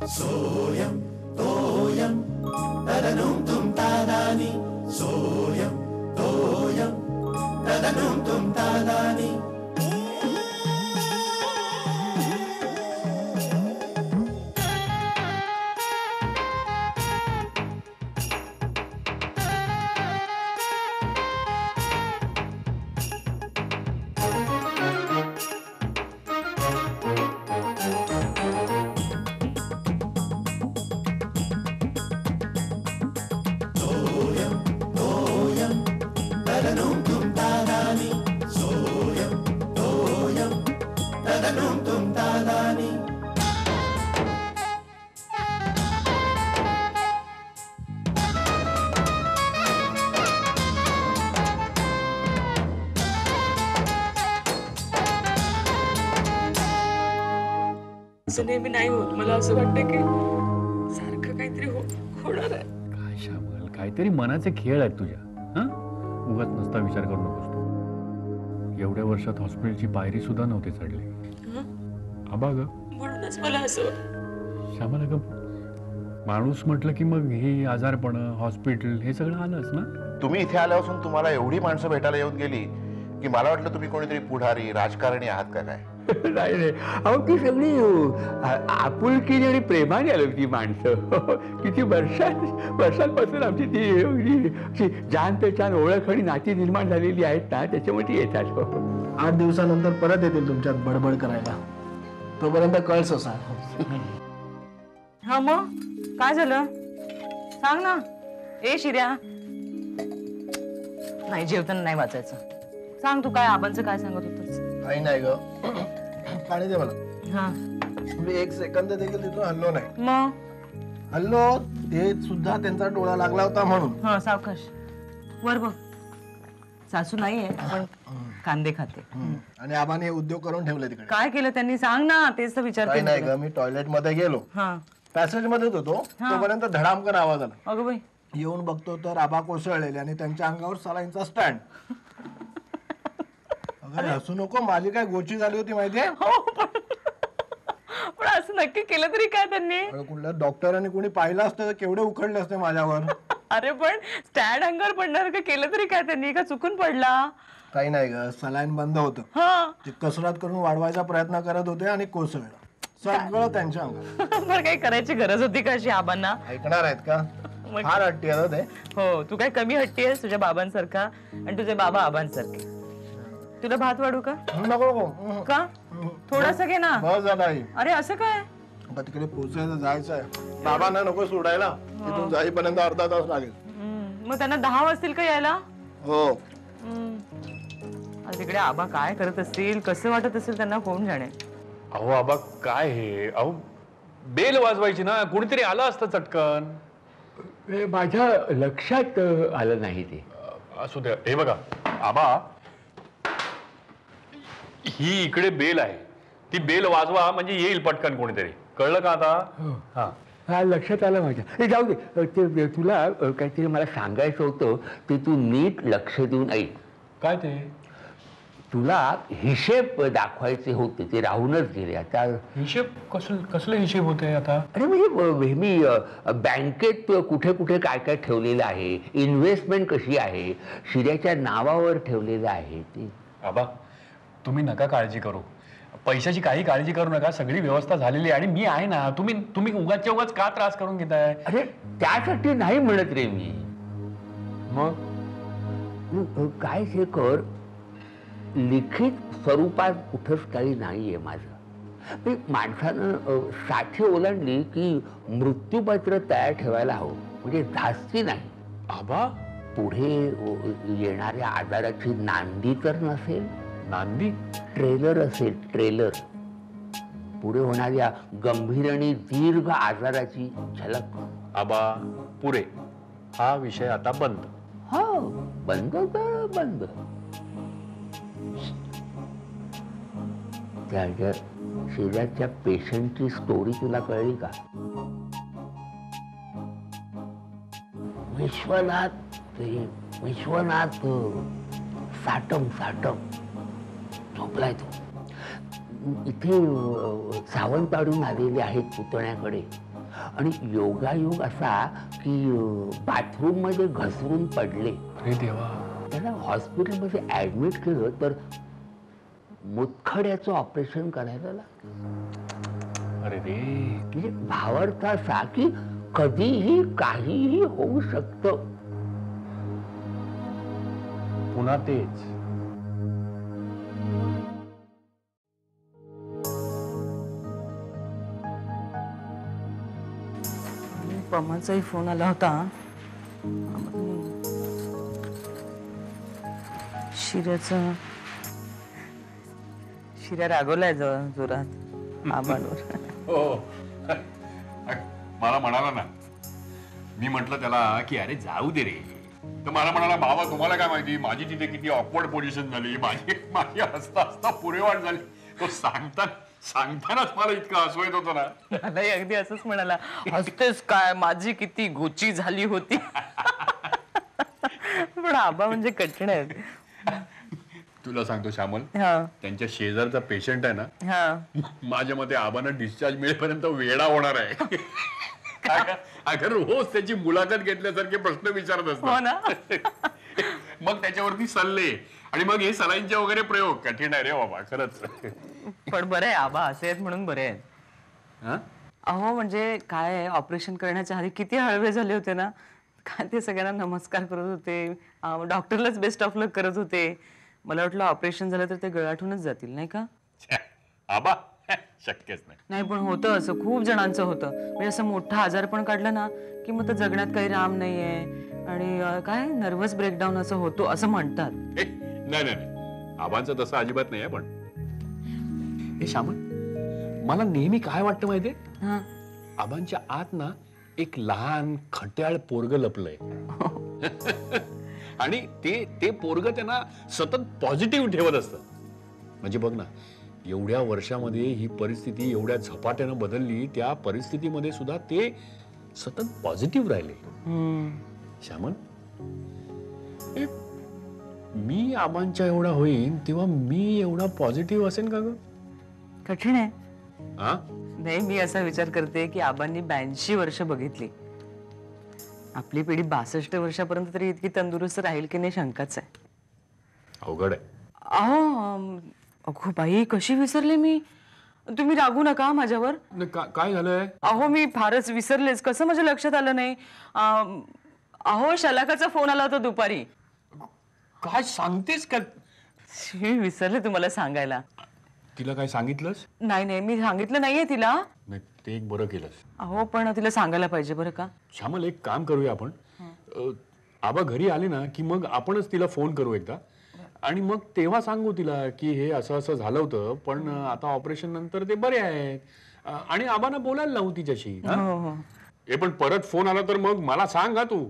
सोयम तोयम तदनुम तुम तादानी सोयम तोयम तदनुम तुम तादानी नेहमी नाही होत. मला असं वाटतं की सारखं काहीतरी होणार आहे. काय श्यामल, काहीतरी मनाचे खेळ आहेत तुझ्या. उगाच नसता विचार करू नकोस तू. एवढ्या वर्षात हॉस्पिटलची पायरी सुद्धा नव्हती चढली. आबा ग, म्हणूनच मला असं श्यामल अगं, माणूस म्हटलं की मग हे आजारपण, हॉस्पिटल हे सगळं आलंच ना. तुम्ही इथे आल्यापासून तुम्हाला एवढी माणसं भेटायला येऊन गेली की मला वाटलं तुम्ही कोणीतरी पुढारी राजकारणी आहात का काय. नाही नाही, अहो ती सगळी आपुलकीने आणि प्रेमाने आलो ती माणसं. किती वर्षांपासून आमची ती जान पेचान ओळख आणि नाती निर्माण झालेली आहेत ना, त्याच्यामुळे ती येतात. 8 दिवसानंतर परत येतील तुमच्यात बडबड करायला. तोपर्यंत कळस असा. हा मग काय झालं सांग ना. ए शिर्या, नाही जेवताना नाही वाचायचं. सांग तू काय आबांचं काय सांगत होतस. काही नाही ग, पाणी दे मला. हा मी 1 सेकंद देखील तिथून हल्लो नाही. मग हल्लो ते सुद्धा त्यांचा डोळा लागला होता म्हणून. हा सावकाश वर बघ. सासू नाहीये पण कांदे खाते. आणि आबाने हे उद्योग करून ठेवले तिकडे. काय केलं त्यांनी सांग ना. तेच तर विचार काही नाही ग, मी टॉयलेट मध्ये गेलो. हा पॅसेज मध्येच होतो तोपर्यंत धडामकन आवाज आला. अगं बाई, येऊन बघतो तर आबा कोसळलेले आणि त्यांच्या अंगावर सलाईनचा स्टँड. अगं हसू नको, माझी काय गोची झाली होती माहितीये. पण असं नक्की केलं तरी काय त्यांनी. कुठल्या डॉक्टरांनी कोणी पाहिलं असतं तर केवढे उखडले असते माझ्यावर. अरे पण स्टँड अंगावर पडणार का केलं तरी काय त्यांनी. का चुकून पडला. काही नाही ग, सलाईन बंद होतं. ते कसरत करून वाढवायचा प्रयत्न करत होते आणि कोसळलं. सगळं त्यांच्या अंगावर. पण काही करायची गरज होती का अशी आबांना. ऐकणार आहेत का. फार हट्टी आहे ते. हो तू काय कमी हट्टी आहेस तुझ्या बाबांसारखा आणि तुझे बाबा आबांसारखे. तुला भात वाढू का. नको का थोडासा घे ना. बस झाला. अरे असं काय. तिकडे पोहोचायचं जायचं आहे. बाबांना नको सोडायला. तिथून जाईपर्यंत अर्धा तास लागेल. मग त्यांना 10 वाजतील का यायला. हो. तिकडे आबा काय करत असतील, कसं वाटत असेल त्यांना कोण जाणे. अहो आबा काय हे, अहो बेल वाजवायची ना, कोणीतरी आलं असतं चटकन. माझ्या लक्षात आलं नाही ते. असू द्या. हे बघा आबा, ही इकडे बेल आहे, ती बेल वाजवा म्हणजे येईल पटकन कोणीतरी. कळलं का आता. हा लक्षात आलं माझ्या. जाऊ दे, ते तुला काहीतरी मला सांगायचं होतं ते तू नीट लक्ष देऊन ऐक. काय ते. तुला हिशेब दाखवायचे होते, ते राहूनच गेले. आता हिशेब कसले हिशेब होते आता. अरे म्हणजे मी बँकेत कुठे कुठे काय काय ठेवलेलं आहे, इन्व्हेस्टमेंट कशी आहे, शिर्याच्या नावावर ठेवलेलं आहे ते. आबा तुम्ही नका काळजी करू, पैशाची काही काळजी करू नका, सगळी व्यवस्था झालेली आहे आणि मी आहे ना. तुम्ही उगाचच्या उगाच का त्रास करून घेताय. अरे त्यासाठी नाही म्हणत रे मी. मग काय हे कर, लिखित स्वरूपात कुठंच काही नाहीये माझं. माणसानं 60 ओलांडली की मृत्यूपत्र तयार ठेवायला हवं, म्हणजे धास्ती नाही. आबा पुढे येणाऱ्या आजाराची नांदी तर नसेल. नांदी. ट्रेलर असेल, ट्रेलर. पुढे होणाऱ्या गंभीर आणि दीर्घ आजाराची झलक. आबा पुरे, हा विषय आता बंद. हो बंद तर बंद. त्या शेजारच्या पेशंटची स्टोरी तुला कळली का. विश्वनाथ साटम झोपलाय तो. इथे सावंतवाडून आलेले आहेत पुतण्याकडे. आणि योगायोग असा की बाथरूम मध्ये घसरून पडले. अरे देवा. त्याला हॉस्पिटलमध्ये ऍडमिट केलं तर मुतखड्याचं ऑपरेशन करायला लागलं. अरे रे. म्हणजे भावार्थ असा की कधीही काहीही होऊ शकतं. पुन्हा तेच. पमाचाही फोन आला होता. शिऱ्या रागवलाय जोरात आबांवर. हो. मला म्हणाला ना, मी म्हटलं त्याला की अरे जाऊ दे रे, तर मला म्हणाला बाबा तुम्हाला काय माहिती माझी तिथे किती ऑकवर्ड पोझिशन झाली, माझी हसता हसता पुरेवाट झाली. तो सांगतानाच मला इतकं हसू येत होतं ना. मलाही अगदी असंच म्हणाला, हसतेस काय, माझी किती गोची झाली होती. पण आबा म्हणजे कठीण आहे. तुला सांगतो श्यामल, हा त्यांच्या शेजारचा पेशंट आहे ना, हा माझ्या मते आबांना डिस्चार्ज मिळेपर्यंत वेडा होणार आहे. अगर रोज त्याची मुलाखत घेतल्यासारखे प्रश्न विचारत हो असतात ना. मग त्याच्यावरती सल्ले आणि मग हे सलाईंचे वगैरे प्रयोग कठीण आहे रे बाबा खरंच. पण बरं आहे आबा असे आहेत म्हणून बरे आहेत. हा? अहो म्हणजे काय ऑपरेशन करण्याच्या आधी किती हळवे झाले होते ना. काय ते सगळ्यांना नमस्कार करत होते, डॉक्टरलाच बेस्ट ऑफ लक करत होते. मला वाटलं ऑपरेशन झालं तर ते गळाठूनच जातील नाही का. आबा शक्यच नाही. नाही पण होतं असं, खूप जणांचं होतं. म्हणजे असं मोठा आजार पण काढलं ना की मग तर जगण्यात काही राम नाहीये आणि काय नर्व्हस ब्रेकडाऊन असं होतो असं म्हणतात. नाही नाही, आबांचं तसं अजिबात नाही आहे. पण हे श्यामल, मला नेहमी काय वाटतं माहितीये, हा आबांच्या आत ना एक लहान खट्याळ पोरग लपलंय. आणि ते पोरग त्यांना सतत पॉझिटिव्ह ठेवत असतं. म्हणजे बघ ना, एवढ्या वर्षामध्ये ही परिस्थिती एवढ्या झपाट्यानं बदलली, त्या परिस्थितीमध्ये सुद्धा ते सतत पॉझिटिव्ह राहिले. श्यामल, मी आबांच्या एवढा होईन तेव्हा मी एवढा पॉझिटिव्ह असेल का ग? कठीण आहे. हा? नाही, मी असा विचार करते की आबांनी 82 वर्ष बघितली. आपली पिढी 62 वर्षापर्यंत तरी इतकी तंदुरुस्त राहील की नाही शंकाच आहे. अवघड आहे. अहो अगो बाई, कशी विसरले मी. तुम्ही रागू नका माझ्यावर. काय झालंय? अहो मी फारच विसरलेच, कसं माझ्या लक्षात आलं नाही. अहो शलाकाचा फोन आला होता दुपारी. काय सांगतेस का? मी विसरले तुम्हाला सांगायला. तिला काय सांगितलंस? नाही मी सांगितलं नाहीये तिला. नाही, ते एक बरं केलंस. अहो पण तिला सांगायला पाहिजे बरं का. श्यामल, एक काम करूया आपण. आबा घरी आले ना की मग आपणच तिला फोन करू एकदा आणि मग तेव्हा सांगू तिला की हे असं असं झालं होतं, पण आता ऑपरेशन नंतर ते बरे आहेत आणि आबांना बोलायला लावू तिच्याशी. हे पण परत फोन आला तर मग मला सांग हा, तू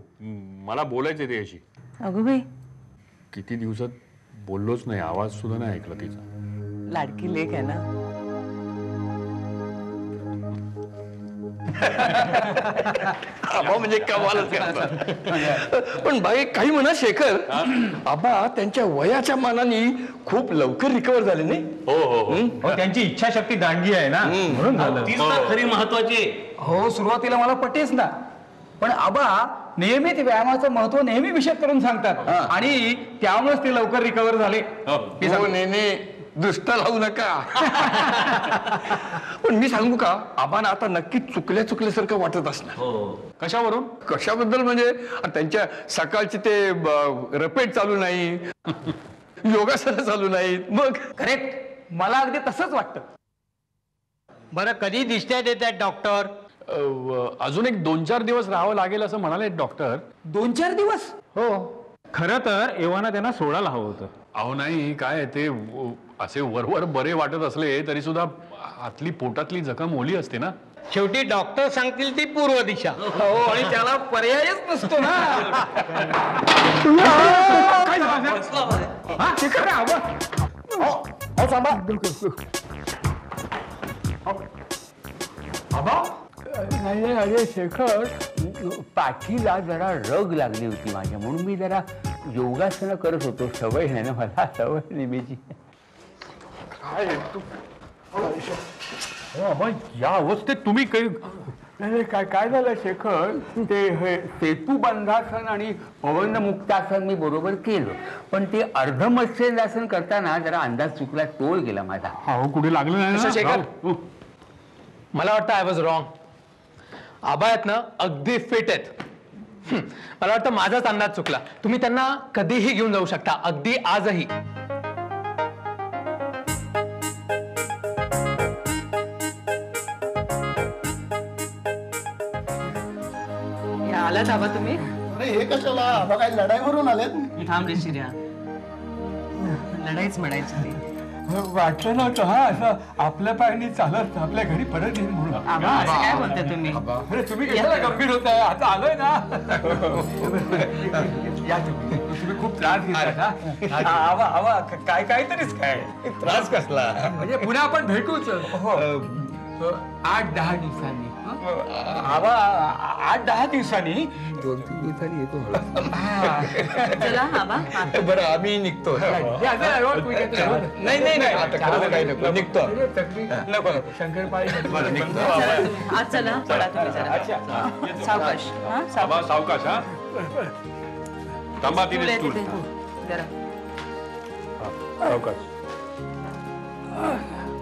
मला बोलायचं त्याशी. अगो बाई, किती दिवसात बोललोच नाही, आवाज सुद्धा नाही ऐकला तिचा. लाडकी लेक आहे ना. म्हणजे कमालच करतात. पण बाई काही म्हणा शेखर, आबा त्यांच्या वयाच्या मानाने खूप लवकर रिकवर झाले नाही. हो, त्यांची इच्छाशक्ती दांडगी आहे ना, म्हणून झालं. तीच तर खरी महत्वाची. हो, सुरुवातीला मला पटेच ना, पण आबा नेहमी ते व्यायामाचं महत्व नेहमी विशद करून सांगतात आणि त्यामुळेच ते लवकर रिकवर झाले. दृष्ट लावू नका. पण मी सांगू का, आबांना आता नक्की चुकल्यासारखं वाटत असणार. कशावरून? कशाबद्दल म्हणजे त्यांच्या सकाळची ते रपेट चालू नाही, योगासनं चालू नाहीत. मग करेक्ट, मला अगदी तसंच वाटतं. बरं, कधी दिसण्यात येत आहेत डॉक्टर? अजून एक 2-4 दिवस राहावं लागेल असं म्हणाले डॉक्टर. 2-4 दिवस? हो, खरं तर एव्हाना त्यांना सोडायला हवं होतं. अहो नाही, काय ते असे वरवर बरे वाटत असले तरी सुद्धा आतली पोटातली जखम ओली असते ना. शेवटी डॉक्टर सांगतील ती पूर्व दिशा. हो, आणि त्याला पर्यायच नसतो ना. काय झालं? ते खरं आबा. नाही, अरे शेखर, पाठीला जरा रग लागली होती माझ्या, म्हणून मी जरा योगासनं करत होतो. सवय आहे ना मला, सवय नेहमीची. या अवस्थेत तुम्ही काही नाही काय काय झालं शेखर, ते हे सेतू बंधासन आणि पवन मुक्तासन मी बरोबर केलं, पण ते अर्ध मत्स्येंद्रासन करताना जरा अंदाज चुकला, तोल गेला माझा. हो कुठे लागलं नाही मिस्टर ना? शेखर. हो. मला वाटतं आय वॉज रॉंग. आबा आहेत ना अगदी फिट आहेत. मला वाटतं माझाच अंदाज चुकला. तुम्ही त्यांना कधीही घेऊन जाऊ शकता, अगदी आजही. आलात आबा तुम्ही? अरे हे कशाला, आबा काय लढाईवरून आलेत? थांब रे शिर्या, लढाईच म्हणायची ती. वाटलं नव्हतं हा असं आपल्या पायाने चालत आपल्या घरी परत येईल म्हणून. आबा असं काय बोलताय तुम्ही? अरे तुम्ही कशाला गंभीर होताय, आता आलोय ना. या तुम्ही खूप त्रास घेता. आवा आवा काय काहीतरीच काय त्रास कसला? म्हणजे पुन्हा आपण भेटूच 8-10 दिवसांनी. आवा 8-10 दिवसांनी 2-3 दिवसांनी येतो. चला आबा. बरं आम्ही निघतो. नाही नाही नाही आता खरंच काही नको, निघतो. नको शंकरपाळी आज चला चला तुम्ही जरा. सावकाश. हा आबा सावकाश हा. थांबा तिथे स्टूल. जरा सावकाश.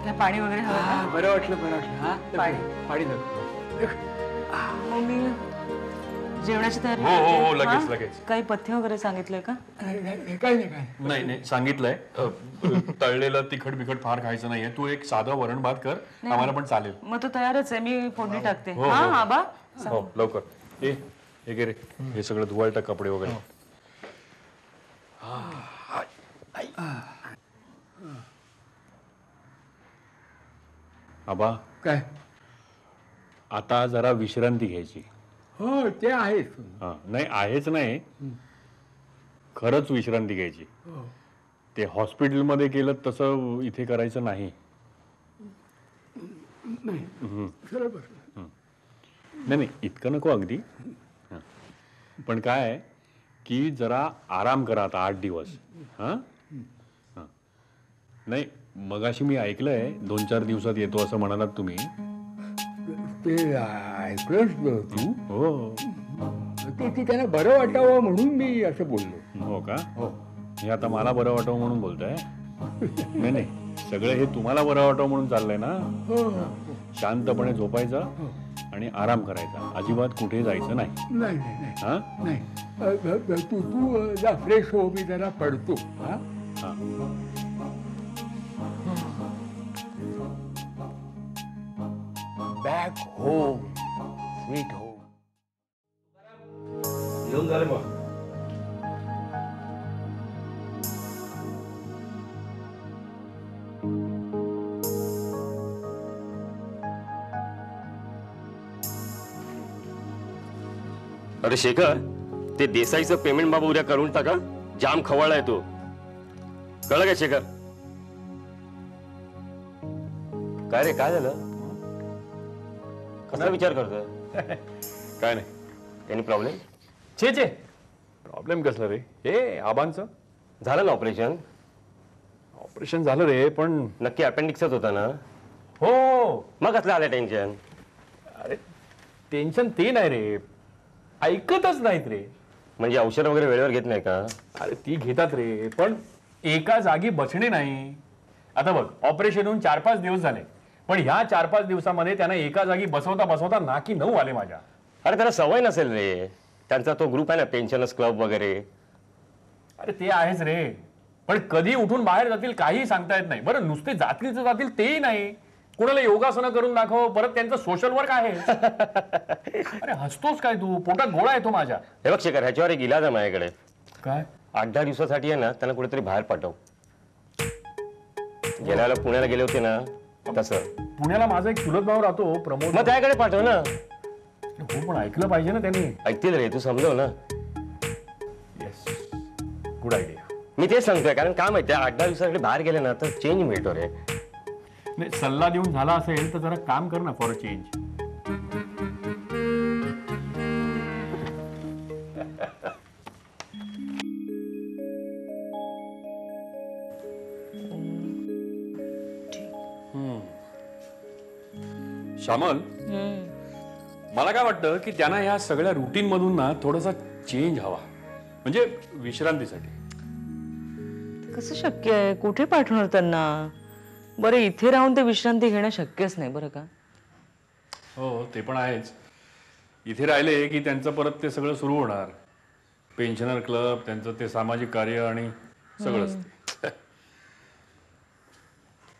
काय पाणी वगैरे हवं का? बरं वाटलं हा पाणी मग मी जेवणाची तयारी हो, हो, हो, करते. लगेच, हा? लगेच. काही पथ्य वगैरे सांगितलंय का? काय नाही नाही सांगितलंय. तळलेलं तिखट बिखट फार खायचं नाहीये. तू एक साधं वरण भात कर, आम्हाला पण चालेल. मग तो तयारच आहे, मी फोडणी टाकते. हो, हा हो. आबा. हो लवकर. हे घे रे, हे सगळं धुवायला टाक कपडे वगैरे. आबा काय? आता जरा विश्रांती घ्यायची. हो ते आहेच. हा नाही आहेच नाही, खरंच विश्रांती घ्यायची. ते हॉस्पिटलमध्ये केलं तसं इथे करायचं नाही. नाही नाही इतकं नको अगदी. पण काय आहे की जरा आराम करा आता 8 दिवस. हा नाही मगाशी मी ऐकलंय 2-4 दिवसात येतो असं म्हणालात तुम्ही. ते ऐकलंच तू. हो ते त्यांना बरं वाटावं म्हणून मी असं बोललो. हो का? हो. हे आता मला बरं वाटावं म्हणून बोलताय? नाही नाही सगळं हे तुम्हाला बरं वाटावं म्हणून चाललंय ना. शांतपणे झोपायचं आणि आराम करायचा, अजिबात कुठे जायचं नाही. नाही नाही हा नाही तू जा फ्रेश हो, मी जरा पडतो. हा हा बॅक होम स्वीट होम. येऊन झाले मग. अरे शेखर, ते देसाईचं पेमेंट बाबा उद्या करून टाका. जाम खवळलाय तो. कळलं का शेखर? काय रे काय झालं? कसला विचार करतोय? काय नाही. त्यांनी प्रॉब्लेम? छे प्रॉब्लेम कसला रे? हे आबांचं झालं ना ऑपरेशन? ऑपरेशन झालं रे, पण नक्की अपेंडिक्सच होता ना? हो. मग कसलं आलं टेन्शन? अरे टेन्शन ते नाही रे, ऐकतच नाहीत रे. म्हणजे औषध वगैरे वेळेवर घेत नाही का? अरे ती घेतात रे, पण एका जागी बसणे नाही. आता बघ ऑपरेशन होऊन 4-5 दिवस झाले, पण ह्या 4-5 दिवसामध्ये त्यांना एका जागी बसवता बसवता नाकी 9 आले माझ्या. अरे त्याला सवय नसेल रे, त्यांचा तो ग्रुप आहे ना पेन्शनर्स क्लब वगैरे. अरे ते आहेच रे, पण कधी उठून बाहेर जातील काही सांगता येत नाही. बरं नुसते जातील तर जातील तेही नाही, कोणाला योगासनं करून दाखव, परत त्यांचं सोशल वर्क आहे. अरे हसतोस काय तू? पोटात गोळा येतो माझ्या. हे बघ शेखर, ह्याच्यावर एक इलाज आहे माझ्याकडे. काय? 8-10 दिवसासाठी आहे ना त्यांना कुठेतरी बाहेर पाठव. गेल्या वेळेला पुण्याला गेले होते ना तसं. पुण्याला माझा एक चुलत भाऊ राहतो प्रमोद. मग त्याकडे पाठव ना. हो पण ऐकलं पाहिजे ना त्यांनी. ऐकतील रे, तू समजव ना. Yes good idea. मी तेच सांगतोय, कारण काय माहितीये 8-10 दिवसासाठी बाहेर गेले ना तर चेंज मिळतो रे. नाही सल्ला देऊन झाला असेल तर जरा काम कर ना फॉर चेंज. श्यामल मला काय वाटतं की त्यांना ह्या सगळ्या रुटीन मधून ना थोडासा चेंज हवा, म्हणजे विश्रांतीसाठी. कसं शक्य आहे? कुठे पाठवणार त्यांना? बरं इथे राहून ते विश्रांती घेणं शक्यच नाही बरं का. हो ते पण आहेच. इथे राहिले की त्यांचं परत ते सगळं सुरू होणार, पेन्शनर क्लब, त्यांचं ते सामाजिक कार्य आणि सगळंच.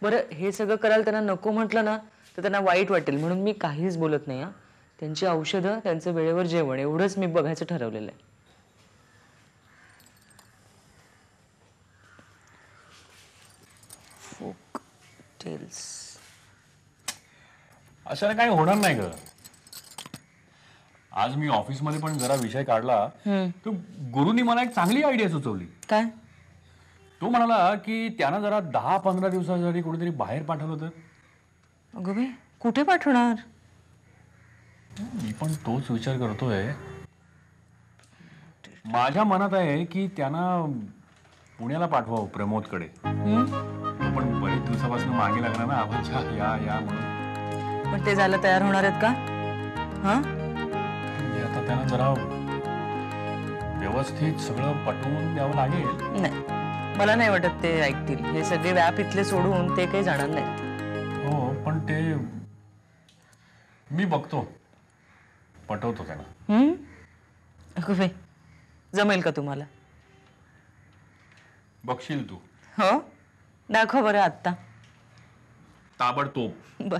बरं हे सगळं करायला त्यांना नको म्हटलं ना तर त्यांना वाईट वाटेल, म्हणून मी काहीच बोलत नाही. त्यांची औषधं, त्यांचं वेळेवर जेवण, एवढंच मी बघायचं ठरवलेलं आहे. फोक टेल्स असं काही होणार नाही ग. आज मी ऑफिसमध्ये पण जरा विषय काढला तर गुरुनी मला एक चांगली आयडिया सुचवली. काय? तो म्हणाला की त्यांना जरा 10-15 दिवसासाठी कुठेतरी बाहेर पाठवलं तर. अगं बाई, कुठे पाठवणार? मी पण तोच विचार करतोय. माझ्या मनात आहे की त्यांना पुण्याला पाठवावं प्रमोदकडे. पण बरेच दिवसापासून मागे लागला ना आवाज या म्हणून. पण ते झालं तयार होणार आहेत का? आता त्यांना जरा व्यवस्थित सगळं पटवून द्यावं लागेल. नाही, मला नाही वाटत ते ऐकतील. हे सगळे व्याप इथले सोडून ते काही जाणार नाहीत. हो पण ते मी बघतो, पटवतो त्यांना. अगं बाई, जमेल का तुम्हाला? बघशील तू. हो, दाखव बरं आत्ता. ताबडतोब. बर.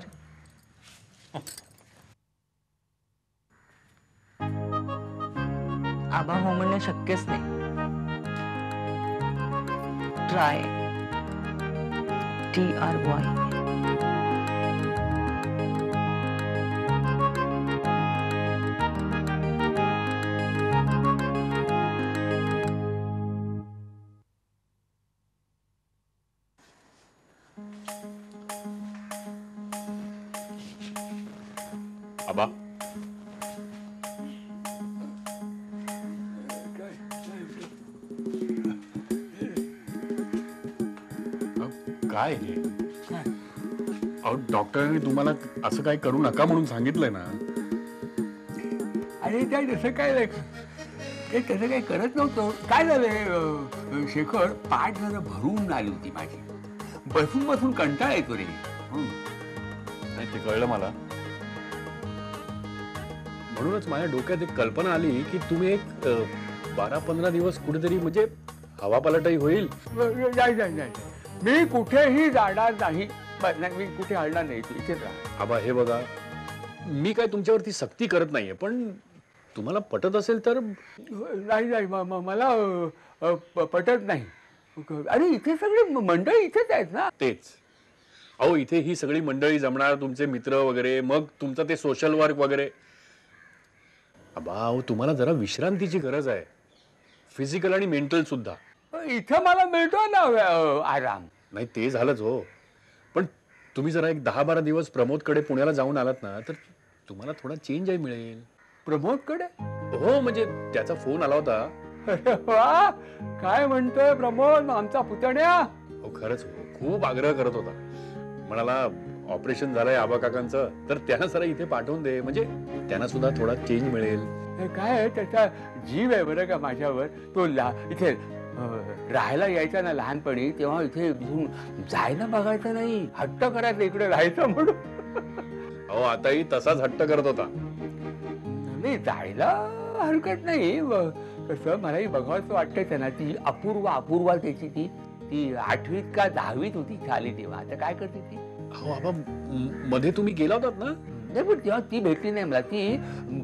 आबा हो म्हणणे शक्यच नाही. Try TRY. आबा काय हे? अहो डॉक्टरांनी तुम्हाला असं काय करू नका म्हणून सांगितलंय ना. अरे काय तसं काय ते तसं काही करत नव्हतं. काय झालंय शेखर, पाठ जरा भरून आली होती माझी. बसून बसून कंटाळा येतो रे. नाही ते कळलं मला. म्हणूनच माझ्या डोक्यात एक कल्पना आली की तुम्ही एक 12-15 दिवस कुठेतरी, म्हणजे हवा पलटही होईल. नाही, मी कुठेही जाणार नाही. मी कुठे हलणार नाही. इथेच राहा. आबा हे बघा, मी काय तुमच्यावरती सक्ती करत नाहीये, पण तुम्हाला पटत असेल तर. नाही मला पटत नाही. अरे इथे सगळी मंडळी इथेच आहेत ना. तेच. अहो इथे ही सगळी मंडळी जमणार, तुमचे मित्र वगैरे, मग तुमचं ते सोशल वर्क वगैरे. आबा अहो तुम्हाला जरा विश्रांतीची गरज आहे, फिजिकल आणि मेंटल सुद्धा. इथं मला मिळतो ना आराम. नाही ते झालंच हो, पण तुम्ही जरा एक 10-12 दिवस प्रमोदकडे पुण्याला जाऊन आलात ना तर तुम्हाला थोडा चेंजही मिळेल. प्रमोदकडे? हो म्हणजे त्याचा फोन आला होता. अरे वा, काय म्हणतोय प्रमोद आमचा पुतण्या? हो खरंच हो, खूप आग्रह करत होता. म्हणाला ऑपरेशन झालंय आबा काकांचं, तर त्यांना जरा इथे पाठवून दे, म्हणजे त्यांना सुद्धा थोडा चेंज मिळेल. काय त्याचा जीव आहे बरं का माझ्यावर. तो इथे राहायला यायचा ना लहानपणी, तेव्हा इथे जायला बघायचं नाही, हट्ट करायचं इकडे राहायचं म्हणून. हो आताही तसाच हट्ट करत होता. नाही जायला हरकत नाही. कसं मलाही बघावंसं वाटतंय त्यांना. ती अपूर्वा त्याची ती 8वीत का 10वीत होती झाली तेव्हा. आता काय करते ती? हो आबा मध्ये तुम्ही गेला होतात ना. नाही पण तेव्हा ती भेटली नाही मला. ती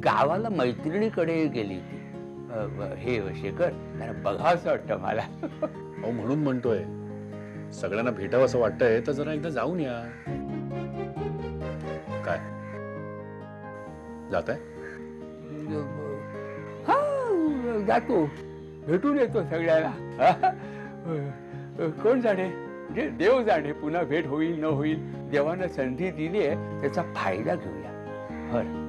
गावाला मैत्रिणीकडे गेली ती. हे शेखर, त्याला बघावंसं वाटतं मला. अहो म्हणून म्हणतोय, सगळ्यांना भेटावं असं वाटतंय तर जरा एकदा जाऊन या. काय जाताय? हा जातो, भेटून येतो सगळ्याला. कोण जाणे, म्हणजे देव जाणे पुन्हा भेट होईल न होईल. देवानं संधी दिली आहे त्याचा फायदा घेऊया. बरं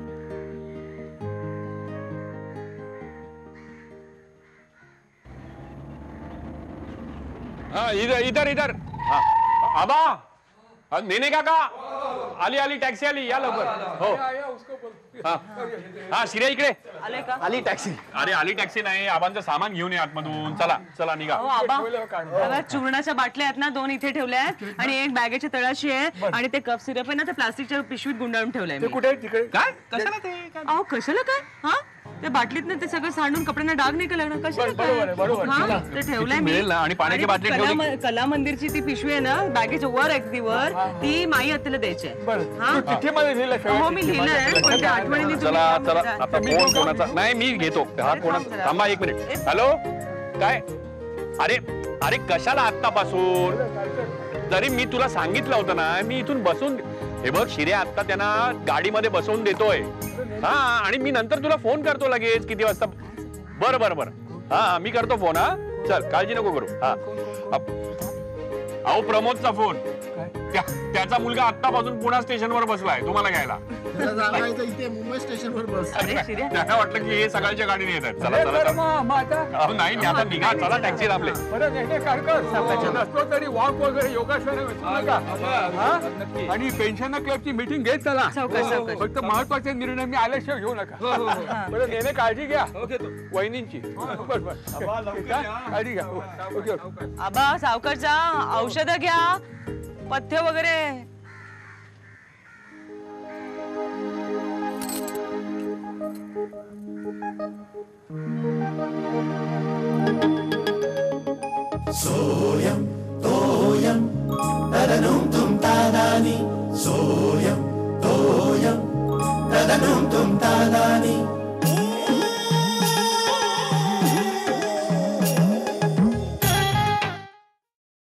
हाँ इधर इधर इधर. हाँ आबा, नेने काका आली आली टॅक्सी आली, या लवकर. हो हा शिर्या इकडे आले का? आली टॅक्सी. अरे आली टॅक्सी नाही, आबांचं सामान घेऊन ये आतमधून. चला चला निघा. हो आबा, चूर्णाच्या बाटल्या आहेत ना 2 इथे ठेवल्या आहेत आणि एक बॅगेच्या तळाशी आहे आणि ते कफ सिरप आहे ना ते प्लास्टिकच्या पिशवीत गुंडाळून ठेवलंय. कुठे तिकडे काय कशाला ते अहो कशाला काय? हा ते बाटलीत ते सगळं सांडून कपड्यांना डाग नाही का लागणार? कशाला काय? ते ठेवलंय मी. आणि पाण्याची बाटली ठेवली. कला मंदिरची ती पिशवी आहे ना बॅगेच्या वर अगदी वर, ती माई हत्तीला द्यायची. हो मी लिहिलंय पण त्या आठवणीने चला चला आता फोन कोणाचा नाही, मी घेतो. हा कोणाचा? थांबा 1 मिनिट. हॅलो काय? अरे अरे कशाला आत्तापासून? तरी मी तुला सांगितलं होतं ना, मी इथून बसून हे बघ शिर्या आता त्यांना गाडीमध्ये बसवून देतोय. हा आणि मी नंतर तुला फोन करतो लगेच किती वाजता. बरं बरं बरं हा मी करतो फोन. हा चल काळजी नको करू. हा अहो प्रमोदचा फोन. त्याचा मुलगा आत्तापासून पुणा स्टेशनवर बसलाय तुम्हाला घ्यायला. इथे मुंबई स्टेशनवर बस. त्यांना वाटलं की हे सकाळच्या गाडीने येतात. चला चला. नाही आता निघा. चला टॅक्सी आपले. तरी वॉक वगैरे योगासन आणि पेन्शन क्लबची मीटिंग घेत चला. फक्त महत्वाचे निर्णय मी आल्याशिवाय घेऊ नका. बरं नेहमी काळजी घ्या वहिनींची. काळजी घ्या. आबा सावकारचा औषध घ्या, पथ्य वगैरे. सोयम तोयम तदनुम तुम तादानी. सोयम तोयम तदनुम तुम तादानी.